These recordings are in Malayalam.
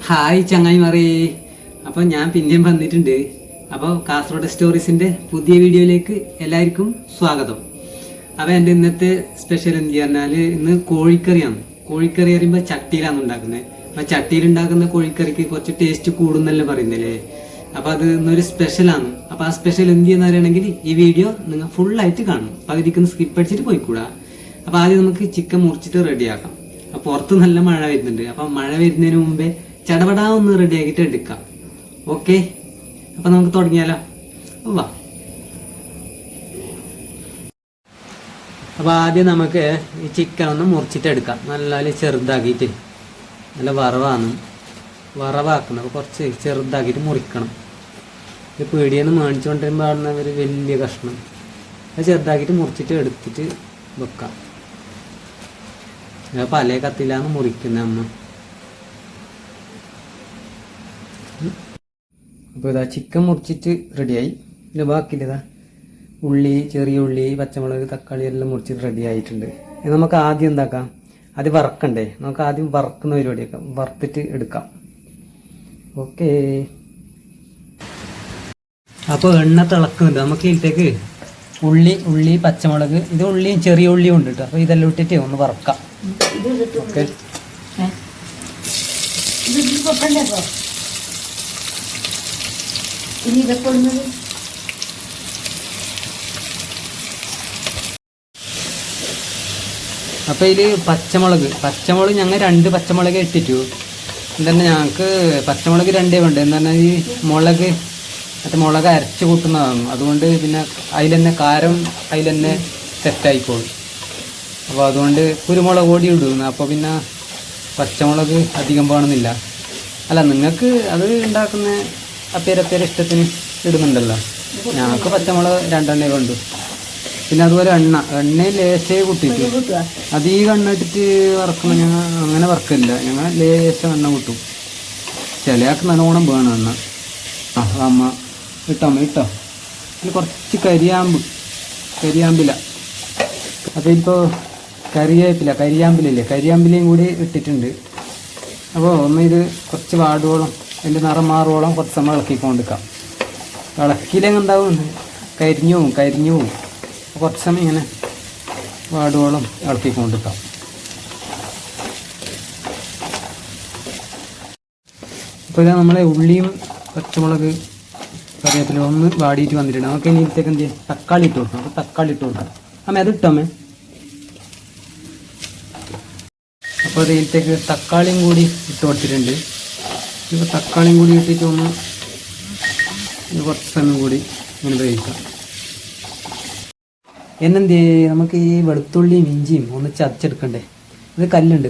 ഹായ് ചങ്ങായിമാരെ. അപ്പോൾ ഞാൻ പിന്നെയും വന്നിട്ടുണ്ട്. അപ്പോൾ കാസർഗോഡ് സ്റ്റോറീസിൻ്റെ പുതിയ വീഡിയോയിലേക്ക് എല്ലാവർക്കും സ്വാഗതം. അപ്പോൾ എൻ്റെ ഇന്നത്തെ സ്പെഷ്യൽ എന്ത് പറഞ്ഞാൽ ഇന്ന് കോഴിക്കറിയാണ്. കോഴിക്കറി പറയുമ്പോൾ ചട്ടിയിലാണ് ഉണ്ടാക്കുന്നത്. അപ്പോൾ ചട്ടിയിൽ ഉണ്ടാക്കുന്ന കോഴിക്കറിക്ക് കുറച്ച് ടേസ്റ്റ് കൂടുന്നല്ലേ പറയുന്നില്ലേ. അപ്പോൾ അത് ഇന്നൊരു സ്പെഷ്യലാണ്. അപ്പോൾ ആ സ്പെഷ്യൽ എന്ത് ചെയ്യുന്ന അറിയണമെങ്കിൽ ഈ വീഡിയോ നിങ്ങൾ ഫുള്ളായിട്ട് കാണും. പകുതിക്ക് സ്കിപ്പ് അടിച്ചിട്ട് പോയിക്കൂടാ. അപ്പോൾ ആദ്യം നമുക്ക് ചിക്കൻ മുറിച്ചിട്ട് റെഡിയാക്കാം. അപ്പോൾ പുറത്ത് നല്ല മഴ വരുന്നുണ്ട്. അപ്പോൾ മഴ വരുന്നതിന് മുമ്പേ ചടപടാ ഒന്ന് റെഡിയാക്കിയിട്ട് എടുക്കാം. ഓക്കെ, അപ്പം നമുക്ക് തുടങ്ങിയാലോ. വാ. അപ്പോൾ ആദ്യം നമുക്ക് ഈ ചിക്കൻ ഒന്ന് മുറിച്ചിട്ട് എടുക്കാം. നല്ല ചെറുതാക്കിയിട്ട്, നല്ല വറവാക്കണം. അപ്പോൾ കുറച്ച് ചെറുതാക്കിയിട്ട് മുറിക്കണം. ഇത് പീടിയെന്ന് മേടിച്ചു കൊണ്ടുവരുമ്പോൾ ആടുന്ന ഒരു വലിയ കഷ്ണം അത് ചെറുതാക്കിയിട്ട് മുറിച്ചിട്ട് എടുത്തിട്ട് വെക്കാം. പല കത്തിലാണ് മുറിക്കുന്നത് അമ്മ. അപ്പോൾ ഇതാ ചിക്കൻ മുറിച്ചിട്ട് റെഡിയായി. പിന്നെ ബാക്കിയില്ല ഉള്ളി, ചെറിയ ഉള്ളി, പച്ചമുളക്, തക്കാളി എല്ലാം മുറിച്ചിട്ട് റെഡി ആയിട്ടുണ്ട്. ഇത് നമുക്ക് ആദ്യം എന്താക്കാം, അത് വറക്കണ്ടേ. നമുക്ക് ആദ്യം വറക്കുന്ന പരിപാടിയൊക്കെ വറുത്തിട്ട് എടുക്കാം. ഓക്കെ, അപ്പോൾ എണ്ണ തിളക്കുന്നുണ്ട്. നമുക്ക് ഇതിലേക്ക് ഉള്ളി, പച്ചമുളക്, ഇത് ഉള്ളിയും ചെറിയ ഉള്ളിയും ഉണ്ട് കേട്ടോ. അപ്പോൾ ഇതെല്ലാം ഇട്ടിട്ട് ഒന്ന് വറക്കാം. ഓക്കെ, അപ്പോൾ ഇതിൽ പച്ചമുളക് ഞങ്ങൾ 2 പച്ചമുളക് ഇട്ടിട്ടു. എന്താണ് ഞങ്ങൾക്ക് പച്ചമുളക് 2 വേണ്ട. എന്താണ് ഈ മുളക് അരച്ച് കൂട്ടുന്നതാണ്. അതുകൊണ്ട് പിന്നെ അതിൽ തന്നെ കാരം അതിൽ തന്നെ സെറ്റായിക്കോളും. അപ്പോൾ അതുകൊണ്ട് കുരുമുളക് പൊടി ഇടുന്നു. അപ്പോൾ പിന്നെ പച്ചമുളക് അധികം വേണമെന്നില്ല. അല്ല, നിങ്ങൾക്ക് അത് ഉണ്ടാക്കുന്ന അപ്പേരപ്പേരെ ഇഷ്ടത്തിന് ഇടുന്നുണ്ടല്ലോ. ഞങ്ങൾക്ക് പച്ചമുളക് 2 വേണ്ടു. പിന്നെ അതുപോലെ എണ്ണയിൽ ലേശേ കൂട്ടിയിട്ട്, അധികം എണ്ണ ഇട്ടിട്ട് വറക്കണം. ഞങ്ങൾ അങ്ങനെ വറക്കില്ല. ഞങ്ങൾ ലേശം എണ്ണ കൂട്ടും. ചിലയാൾക്ക് നല്ലോണം വേണം എണ്ണ. അമ്മ ഇട്ടോ അതിൽ കുറച്ച് കരിയാമ്പില. അപ്പോൾ ഇപ്പോൾ കരിയാമ്പിലയും കൂടി ഇട്ടിട്ടുണ്ട്. അപ്പോൾ ഒന്ന് ഇത് കുറച്ച് വാടുവോളം, അതിൻ്റെ നിറം മാറുവോളം കുറച്ച് സമയം ഇളക്കിക്കൊണ്ടിരിക്കാം. ഇളക്കിയില്ലെങ്കിൽ എന്താവും, കരിഞ്ഞു പോവും. കുറച്ച് സമയം ഇങ്ങനെ വാടുവോളം ഇളക്കിക്കൊണ്ടിരിക്കാം. അപ്പോൾ ഇതാ നമ്മളെ ഉള്ളിയും പച്ചമുളക് കറിവേപ്പില ഒന്ന് വാടിയിട്ട് വന്നിട്ടുണ്ട്. നമുക്ക് ഇനി ഇതിലേക്ക് എന്ത് ചെയ്യാം, തക്കാളി ഇട്ട് കൊടുക്കണം. അപ്പോൾ തക്കാളി ഇട്ട് കൊടുക്കാം. അമ്മ അത് ഇട്ടോ അമ്മേ. അപ്പോൾ ഇതിലേക്ക് തക്കാളിയും കൂടി ഇട്ട് കൊടുത്തിട്ടുണ്ട്. ഇപ്പോൾ തക്കാളിയും കൂടി ഇട്ടിട്ട് ഒന്ന് കുറച്ച് സമയം കൂടി ഇങ്ങനെ വേവിക്കാം. എന്നെന്ത് നമുക്ക് ഈ വെളുത്തുള്ളിയും ഇഞ്ചിയും ഒന്ന് ചതച്ചെടുക്കണ്ടേ. ഇത് കല്ലിൽ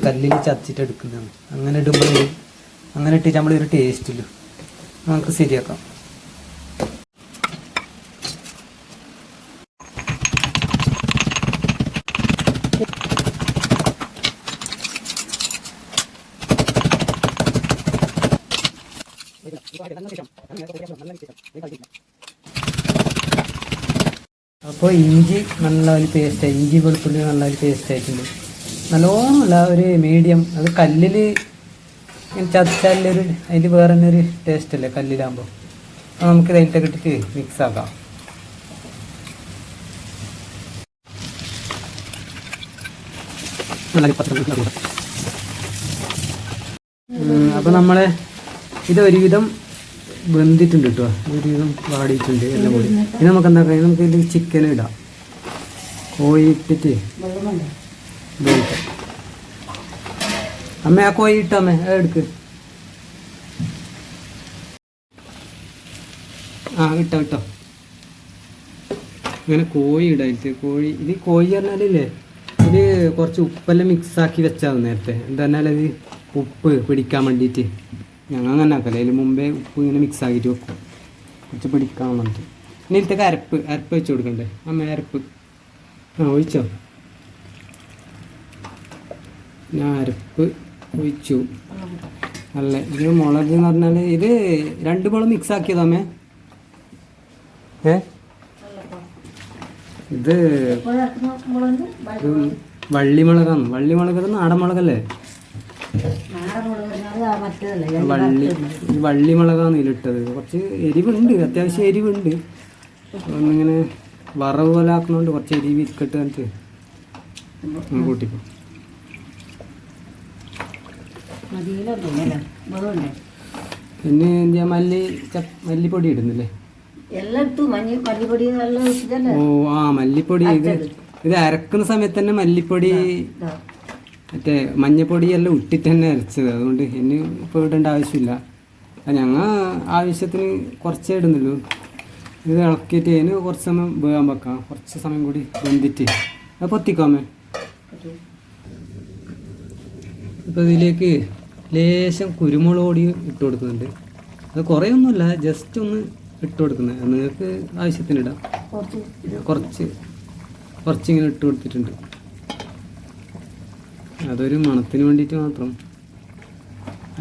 ചതച്ചിട്ട് എടുക്കുന്നതാണ്. അങ്ങനെ ഇട്ടിട്ട് നമ്മളൊരു ടേസ്റ്റില്ല. നമുക്ക് ശരിയാക്കാം. അപ്പോൾ ഇഞ്ചി നല്ല ഒരു പേസ്റ്റായി, ഇഞ്ചി വെളുത്തുള്ളി നല്ല ഒരു പേസ്റ്റ് ആയിട്ടുണ്ട്. നല്ലോണമല്ല, ഒരു മീഡിയം. അത് കല്ലിൽ ചതച്ചാലൊരു അതിൽ വേറെ തന്നെ ഒരു ടേസ്റ്റ് അല്ലേ കല്ലിലാകുമ്പോൾ. അപ്പോൾ നമുക്ക് ഇതിലേക്ക് ഇട്ടിട്ട് മിക്സ് ആക്കാം. അപ്പോൾ നമ്മളെ ഇത് ഒരുവിധം വെന്തിട്ടുണ്ട് കേട്ടോ. ഒരുവിധം വാടിയിട്ടുണ്ട് എല്ലാം കൂടി. ഇനി നമുക്ക് എന്താ പറയുക, നമുക്ക് ഇതിൽ ചിക്കൻ ഇടാം. കോഴി ഇട്ടിട്ട് വേവിക്കാം. അമ്മ ആ കോഴി ഇട്ടോ അമ്മ, എടുക്ക്. ഇട്ടോ ഇങ്ങനെ കോഴി ഇടായിട്ട്. കോഴി പറഞ്ഞാലില്ലേ, ഇത് കുറച്ച് ഉപ്പെല്ലാം മിക്സാക്കി വെച്ചാൽ നേരത്തെ. എന്താ പറഞ്ഞാൽ അത് ഉപ്പ് പിടിക്കാൻ വേണ്ടിയിട്ട് ഞങ്ങൾ അങ്ങനെ ആക്കല്ലേ. അതിന് മുമ്പേ ഉപ്പ് ഇങ്ങനെ മിക്സ് ആക്കിയിട്ട് വെക്കും, കുറച്ച് പിടിക്കാൻ വേണ്ടിയിട്ട്. ഇനി ഇതിലേക്ക് അരപ്പ് വെച്ച് കൊടുക്കണ്ടേ അമ്മ. അരപ്പ് ഒഴിച്ചോ. ഞാൻ അരപ്പ് ഒഴിച്ചു. അല്ല, ഇത് മുളക് എന്ന് പറഞ്ഞാൽ ഇത് 2 മുളക് മിക്സ് ആക്കിയതോ അമ്മേ. ഇത് വള്ളിമുളകാണ്. വള്ളിമുളക് നാടൻ മുളകല്ലേ? വള്ളി മുളകാണ് ഇതിലിട്ടത്. കുറച്ച് എരിവുണ്ട്, അത്യാവശ്യം എരിവുണ്ട്. ഒന്നിങ്ങനെ വറവ് പോലെ ആക്കുന്നതുകൊണ്ട് കുറച്ച് എരിവ് ഇരിക്കട്ട് എന്നിട്ട് കൂട്ടിപ്പോ. പിന്നെ എന്താ മല്ലിപ്പൊടി ഇടുന്നില്ലേ? ഓ ആ മല്ലിപ്പൊടി. ഇത് അരക്കുന്ന സമയത്ത് തന്നെ മല്ലിപ്പൊടി മറ്റേ മഞ്ഞപ്പൊടി എല്ലാം ഇട്ടിട്ട് തന്നെ അരച്ചത്. അതുകൊണ്ട് ഇനി ഇപ്പോൾ ഇടേണ്ട ആവശ്യമില്ല. ഞങ്ങൾ ആവശ്യത്തിന് കുറച്ചേ ഇടുന്നുള്ളൂ. ഇത് ഇളക്കിയിട്ട് അതിന് കുറച്ച് സമയം വേകാൻ വെക്കാം. കുറച്ച് സമയം കൂടി വെന്തിട്ട് അത് പൊത്തിക്കാമേ. ഇപ്പോൾ ഇതിലേക്ക് ലേശം കുരുമുളക് പൊടി ഇട്ട് കൊടുക്കുന്നുണ്ട്. അത് കുറേ ഒന്നുമില്ല, ജസ്റ്റ് ഒന്ന് ഇട്ട് കൊടുക്കുന്നത്. നിങ്ങൾക്ക് ആവശ്യത്തിന് ഇടാം. കുറച്ചിങ്ങനെ ഇട്ട് കൊടുത്തിട്ടുണ്ട്. അതൊരു മണത്തിന് വേണ്ടിയിട്ട് മാത്രം.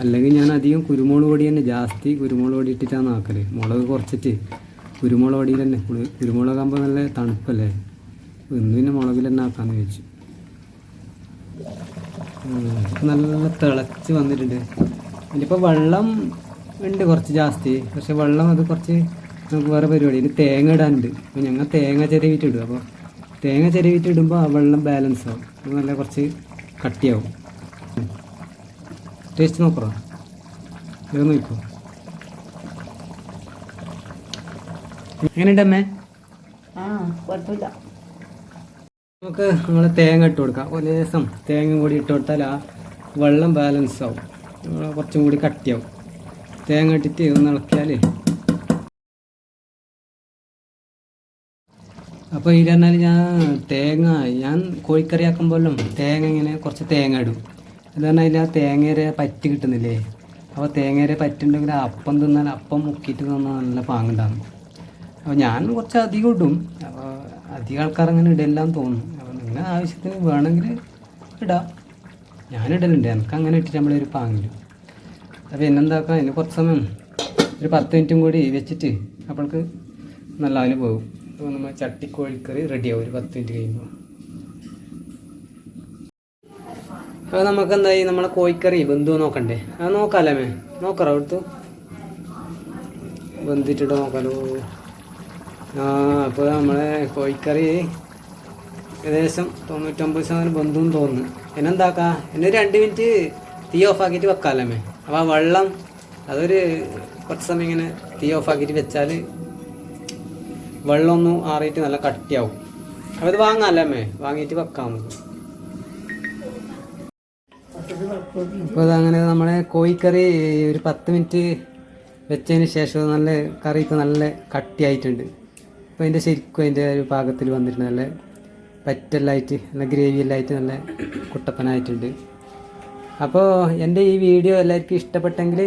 അല്ലെങ്കിൽ ഞാൻ അധികം കുരുമുളക് പൊടി തന്നെ, ജാസ്തി കുരുമുളക് പൊടി ഇട്ടിട്ടാണ് ആക്കൽ. മുളക് കുറച്ചിട്ട് കുരുമുളക് പൊടിയിൽ തന്നെ. കുരുമുളകാകുമ്പോൾ നല്ല തണുപ്പല്ലേ, ഇന്ന് പിന്നെ മുളകിൽ തന്നെ ആക്കാമെന്ന് ചോദിച്ചു. നല്ല തിളച്ച് വന്നിട്ടുണ്ട്. ഇനിയിപ്പോൾ വെള്ളം ഉണ്ട് കുറച്ച് ജാസ്തി. പക്ഷെ വെള്ളം അത് കുറച്ച് നമുക്ക് വേറെ പരിപാടി. ഇനി തേങ്ങ ഇടാനുണ്ട്. അപ്പോൾ ഞങ്ങൾ തേങ്ങ ചിരവിയിട്ട് ഇടും. അപ്പോൾ തേങ്ങ ചിരവിയിട്ട് ഇടുമ്പോൾ ആ വെള്ളം ബാലൻസ് ആവും. നല്ല കുറച്ച് കട്ടിയാവും. ടേസ്റ്റ് നോക്കറോ? ഇത് നോക്കൂ. എങ്ങനെയുണ്ടമ്മേ? കുഴപ്പമില്ല. നമുക്ക് നമ്മൾ തേങ്ങ ഇട്ട് കൊടുക്കാം. ഒരു ദിവസം തേങ്ങ കൂടി ഇട്ട് കൊടുത്താൽ ആ വെള്ളം ബാലൻസ് ആവും, കുറച്ചും കൂടി കട്ടിയാവും. തേങ്ങ ഇട്ടിട്ട് ഒന്ന് ഇളക്കിയാൽ. അപ്പോൾ ഇത് പറഞ്ഞാൽ ഞാൻ കോഴിക്കറി ആക്കുമ്പോഴും തേങ്ങ ഇങ്ങനെ കുറച്ച് തേങ്ങ ഇടും. എന്ന് പറഞ്ഞാൽ അതിൽ ആ തേങ്ങയുടെ പറ്റ് കിട്ടുന്നില്ലേ? അപ്പോൾ തേങ്ങയുടെ പറ്റുണ്ടെങ്കിൽ അപ്പം തിന്നാൽ അപ്പം മുക്കിയിട്ട് തിന്നാൽ നല്ല പാങ്ങുണ്ടാകും. അപ്പോൾ ഞാൻ കുറച്ച് അധികം ഇടും. അപ്പോൾ അധികം ആൾക്കാർ അങ്ങനെ ഇടെല്ലാം തോന്നും. അപ്പോൾ നിങ്ങൾ ആവശ്യത്തിന് വേണമെങ്കിൽ ഇടാം. ഞാനിടലുണ്ട്. എനിക്ക് അങ്ങനെ ഇട്ടിട്ട് നമ്മളൊരു പാങ്ങില്ല. അപ്പോൾ എന്നെന്താക്കാം, അതിന് കുറച്ച് സമയം ഒരു 10 മിനിറ്റും കൂടി വെച്ചിട്ട് അപ്പോൾക്ക് നല്ല അതിൽ പോകും. അപ്പോൾ നമ്മൾ ചട്ടിക്കോഴിക്കറി റെഡിയാവും ഒരു 10 മിനിറ്റ് കഴിയുമ്പോൾ. അപ്പോൾ നമുക്ക് എന്തായി, നമ്മളെ കോഴിക്കറി വെന്തോ നോക്കണ്ടേ? അത് നോക്കാമല്ലേ മേ? നോക്കറോ അവിടുത്തെ വെന്തിട്ടിട്ട് നോക്കാലോ. അപ്പോൾ നമ്മളെ കോഴിക്കറി ഏകദേശം 99% വെന്തെന്ന് തോന്നുന്നു. എന്നെന്താക്കാം, എന്നെ 2 മിനിറ്റ് തീ ഓഫാക്കിയിട്ട് വെക്കാമല്ലേ മേ? അപ്പോൾ ആ വെള്ളം അതൊരു കുറച്ച് സമയം ഇങ്ങനെ തീ ഓഫാക്കിയിട്ട് വെച്ചാൽ വെള്ളമൊന്നും ആറിയിട്ട് നല്ല കട്ടിയാവും. അപ്പോൾ ഇത് വാങ്ങാമല്ലേ മേ? വാങ്ങിയിട്ട് വെക്കാം നമുക്ക്. അപ്പോൾ അതങ്ങനെ നമ്മളെ കോഴിക്കറി ഒരു 10 മിനിറ്റ് വെച്ചതിന് ശേഷം നല്ല കറിക്ക് നല്ല കട്ടിയായിട്ടുണ്ട്. അപ്പോൾ അതിൻ്റെ ശരിക്കും അതിൻ്റെ ഒരു പാകത്തിൽ വന്നിട്ടുണ്ട്. നല്ല പറ്റെല്ലായിട്ട് നല്ല ഗ്രേവി എല്ലായിട്ട് നല്ല കുട്ടപ്പനായിട്ടുണ്ട്. അപ്പോൾ എൻ്റെ ഈ വീഡിയോ എല്ലാവർക്കും ഇഷ്ടപ്പെട്ടെങ്കിൽ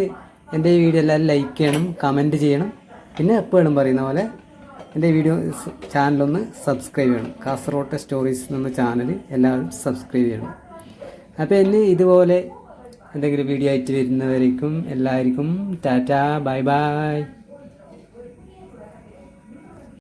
എൻ്റെ ഈ വീഡിയോ എല്ലാവരും ലൈക്ക് ചെയ്യണം, കമൻറ്റ് ചെയ്യണം. പിന്നെ എപ്പോഴും പറയുന്ന പോലെ എൻ്റെ വീഡിയോ ചാനലൊന്ന് സബ്സ്ക്രൈബ് ചെയ്യണം. കാസർഗോഡ് സ്റ്റോറീസ് എന്ന ചാനൽ എല്ലാവരും സബ്സ്ക്രൈബ് ചെയ്യണം. അപ്പോൾ ഇനി ഇതുപോലെ എന്തെങ്കിലും വീഡിയോ ആയിട്ട് വരുന്നവരേക്കും എല്ലാവർക്കും ടാറ്റാ, ബൈ ബൈ.